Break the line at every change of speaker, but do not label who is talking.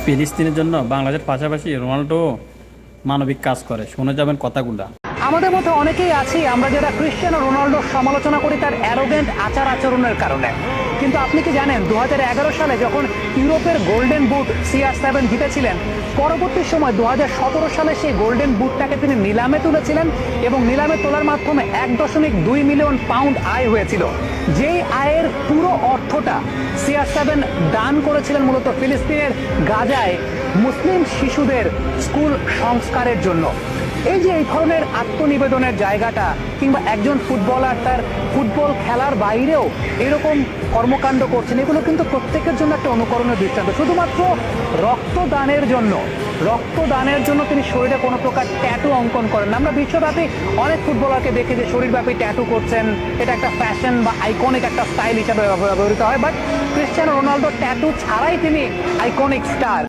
ফিলিস্তিনের জন্য বাংলাদেশের পাশাপাশি রোনাল্ডো মানবিক কাজ করে, শুনে যাবেন কথাগুলা।
আমাদের মধ্যে অনেকেই আছি আমরা যারা ক্রিশ্চিয়ানো রোনাল্ডোর সমালোচনা করি তার অ্যারোগেন্ট আচার আচরণের কারণে। কিন্তু আপনি কি জানেন 2011 সালে যখন ইউরোপের গোল্ডেন বুট CR7 জিতেছিলেন, পরবর্তী সময় 2017 সালে সেই গোল্ডেন বুটটাকে তিনি নিলামে তুলেছিলেন এবং নিলামে তোলার মাধ্যমে 1.2 মিলিয়ন পাউন্ড আয় হয়েছিল। যেই আয়ের পুরো অর্থটা CR7 দান করেছিলেন মূলত ফিলিস্তিনের গাজায় মুসলিম শিশুদের স্কুল সংস্কারের জন্য। এই যে এই ধরনের আত্মনিবেদনের জায়গাটা, কিংবা একজন ফুটবলার তার ফুটবল খেলার বাইরেও এরকম কর্মকাণ্ড করছেন, এগুলো কিন্তু প্রত্যেকের জন্য একটা অনুকরণের দৃষ্টান্ত। শুধুমাত্র রক্তদানের জন্য তিনি শরীরে কোনো প্রকার ট্যাটু অঙ্কন করেন না। আমরা বিশ্বব্যাপী অনেক ফুটবলারকে দেখি যে শরীরব্যাপী ট্যাটু করছেন, এটা একটা ফ্যাশন বা আইকনিক একটা স্টাইল হিসাবে ব্যবহৃত হয়। বাট ক্রিশ্চিয়ানো রোনাল্ডো ট্যাটু ছাড়াই তিনি আইকনিক স্টার।